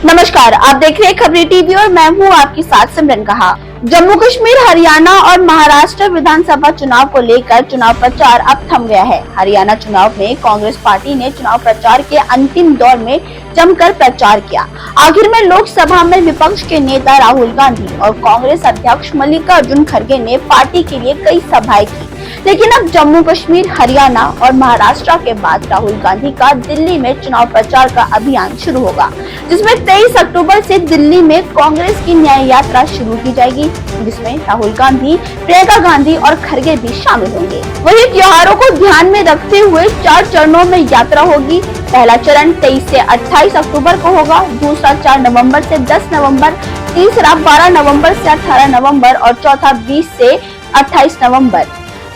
नमस्कार, आप देख रहे हैं खबरी टीवी और मैं हूं आपके साथ सिमरन कहा। जम्मू कश्मीर, हरियाणा और महाराष्ट्र विधानसभा चुनाव को लेकर चुनाव प्रचार अब थम गया है। हरियाणा चुनाव में कांग्रेस पार्टी ने चुनाव प्रचार के अंतिम दौर में जमकर प्रचार किया। आखिर में लोकसभा में विपक्ष के नेता राहुल गांधी और कांग्रेस अध्यक्ष मल्लिकार्जुन खड़गे ने पार्टी के लिए कई सभाएं की, लेकिन अब जम्मू कश्मीर, हरियाणा और महाराष्ट्र के बाद राहुल गांधी का दिल्ली में चुनाव प्रचार का अभियान शुरू होगा, जिसमें 23 अक्टूबर से दिल्ली में कांग्रेस की न्याय यात्रा शुरू की जाएगी, जिसमें राहुल गांधी, प्रियंका गांधी और खड़गे भी शामिल होंगे। वहीं त्योहारों को ध्यान में रखते हुए 4 चरणों में यात्रा होगी। पहला चरण 23 से 28 अक्टूबर को होगा, दूसरा 4 नवंबर से 10 नवंबर, तीसरा 12 नवंबर से 18 नवंबर और चौथा 20 से 28 नवंबर।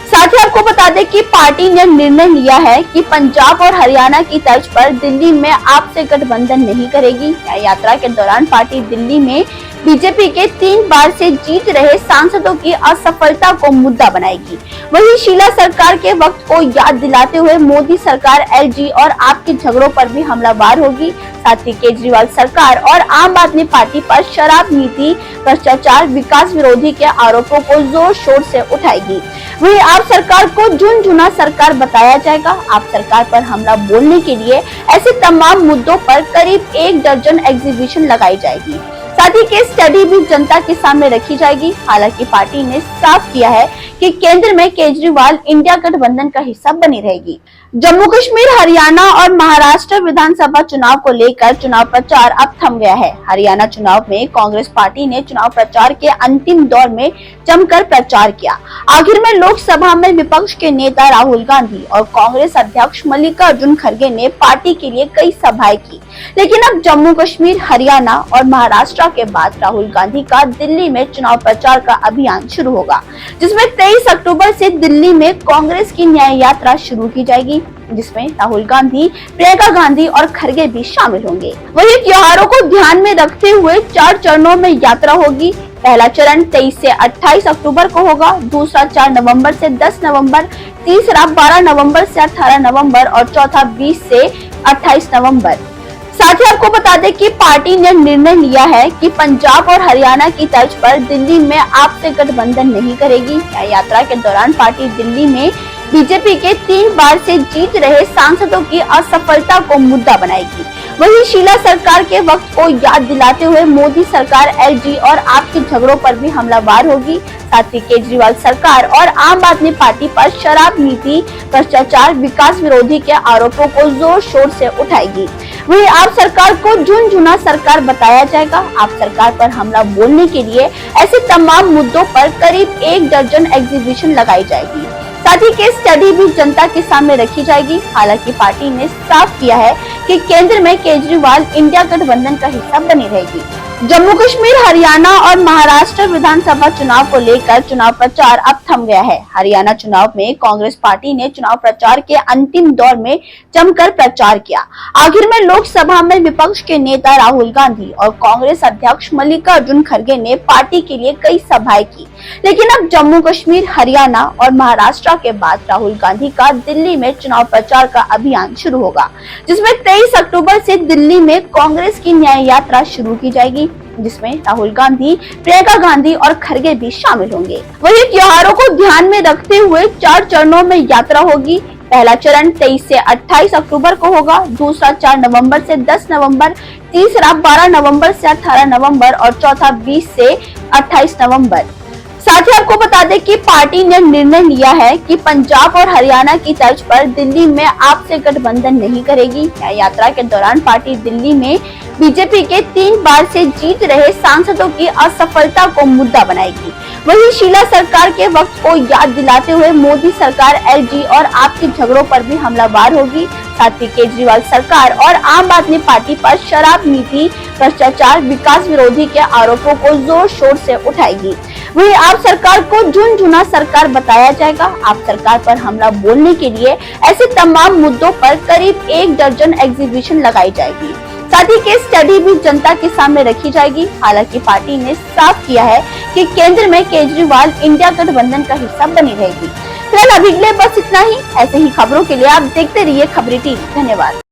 साथ ही आपको बता दें कि पार्टी ने निर्णय लिया है कि पंजाब और हरियाणा की तर्ज पर दिल्ली में आपसे गठबंधन नहीं करेगी। यात्रा के दौरान पार्टी दिल्ली में बीजेपी के 3 बार से जीत रहे सांसदों की असफलता को मुद्दा बनाएगी। वहीं शीला सरकार के वक्त को याद दिलाते हुए मोदी सरकार एलजी और आपके झगड़ों पर भी हमलावर होगी। साथ ही केजरीवाल सरकार और आम आदमी पार्टी पर शराब नीति, भ्रष्टाचार, विकास विरोधी के आरोपों को जोर शोर से उठाएगी। वहीं आप सरकार को झुनझुना सरकार बताया जाएगा। आप सरकार पर हमला बोलने के लिए ऐसे तमाम मुद्दों पर करीब 1 दर्जन एग्जीबिशन लगाई जाएगी। साथ ही केस स्टडी भी जनता के सामने रखी जाएगी। हालांकि पार्टी ने साफ किया है कि केंद्र में केजरीवाल इंडिया गठबंधन का हिस्सा बनी रहेगी। जम्मू कश्मीर, हरियाणा और महाराष्ट्र विधानसभा चुनाव को लेकर चुनाव प्रचार अब थम गया है। हरियाणा चुनाव में कांग्रेस पार्टी ने चुनाव प्रचार के अंतिम दौर में जमकर प्रचार किया। आखिर में लोकसभा में विपक्ष के नेता राहुल गांधी और कांग्रेस अध्यक्ष मल्लिकार्जुन खड़गे ने पार्टी के लिए कई सभाएं की, लेकिन अब जम्मू कश्मीर, हरियाणा और महाराष्ट्र के बाद राहुल गांधी का दिल्ली में चुनाव प्रचार का अभियान शुरू होगा, जिसमें 23 अक्टूबर से दिल्ली में कांग्रेस की न्याय यात्रा शुरू की जाएगी, जिसमें राहुल गांधी, प्रियंका गांधी और खड़गे भी शामिल होंगे। वहीं त्योहारों को ध्यान में रखते हुए 4 चरणों में यात्रा होगी। पहला चरण 23 से 28 अक्टूबर को होगा, दूसरा 4 नवंबर से 10 नवंबर, तीसरा 12 नवंबर से 18 नवंबर और चौथा 20 से 28 नवंबर। साथ ही आपको बता दें कि पार्टी ने निर्णय लिया है कि पंजाब और हरियाणा की तर्ज पर दिल्ली में आपसे गठबंधन नहीं करेगी। यात्रा के दौरान पार्टी दिल्ली में बीजेपी के 3 बार से जीत रहे सांसदों की असफलता को मुद्दा बनाएगी। वहीं शीला सरकार के वक्त को याद दिलाते हुए मोदी सरकार एलजी और आपके झगड़ों पर भी हमलावर होगी। साथ ही केजरीवाल सरकार और आम आदमी पार्टी पर शराब नीति, भ्रष्टाचार, विकास विरोधी के आरोपों को जोर शोर से उठाएगी। वहीं आप सरकार को झुनझुना सरकार बताया जाएगा। आप सरकार पर हमला बोलने के लिए ऐसे तमाम मुद्दों पर करीब 1 दर्जन एग्जीबिशन लगाई जाएगी। साथ ही केस स्टडी भी जनता के सामने रखी जाएगी। हालांकि पार्टी ने साफ किया है कि केंद्र में केजरीवाल इंडिया गठबंधन का हिस्सा बनी रहेगी। जम्मू कश्मीर, हरियाणा और महाराष्ट्र विधानसभा चुनाव को लेकर चुनाव प्रचार अब थम गया है। हरियाणा चुनाव में कांग्रेस पार्टी ने चुनाव प्रचार के अंतिम दौर में जमकर प्रचार किया। आखिर में लोकसभा में विपक्ष के नेता राहुल गांधी और कांग्रेस अध्यक्ष मल्लिकार्जुन खड़गे ने पार्टी के लिए कई सभाएं की, लेकिन अब जम्मू कश्मीर, हरियाणा और महाराष्ट्र के बाद राहुल गांधी का दिल्ली में चुनाव प्रचार का अभियान शुरू होगा, जिसमें 23 अक्टूबर से दिल्ली में कांग्रेस की न्याय यात्रा शुरू की जाएगी, जिसमें राहुल गांधी, प्रियंका गांधी और खड़गे भी शामिल होंगे। वहीं त्योहारों को ध्यान में रखते हुए 4 चरणों में यात्रा होगी। पहला चरण 23 से 28 अक्टूबर को होगा, दूसरा 4 नवंबर से 10 नवंबर, तीसरा 12 नवंबर से 18 नवंबर और चौथा 20 से 28 नवंबर। साथ ही आपको बता दें कि पार्टी ने निर्णय लिया है कि पंजाब और हरियाणा की तर्ज पर दिल्ली में आपसे गठबंधन नहीं करेगी। यात्रा के दौरान पार्टी दिल्ली में बीजेपी के 3 बार से जीत रहे सांसदों की असफलता को मुद्दा बनाएगी। वहीं शीला सरकार के वक्त को याद दिलाते हुए मोदी सरकार एलजी और आपके झगड़ों पर भी हमलावर होगी। साथ ही केजरीवाल सरकार और आम आदमी पार्टी पर शराब नीति, भ्रष्टाचार, विकास विरोधी के आरोपों को जोर शोर से उठाएगी। वहीं आप सरकार को झुनझुना सरकार बताया जाएगा। आप सरकार पर हमला बोलने के लिए ऐसे तमाम मुद्दों पर करीब 1 दर्जन एग्जीबिशन लगाई जाएगी। साथ ही केस स्टडी भी जनता के सामने रखी जाएगी। हालांकि पार्टी ने साफ किया है कि केंद्र में केजरीवाल इंडिया गठबंधन का हिस्सा बनी रहेगी। फिलहाल अभी के लिए बस इतना ही। ऐसे ही खबरों के लिए आप देखते रहिए खबरी टीवी। धन्यवाद।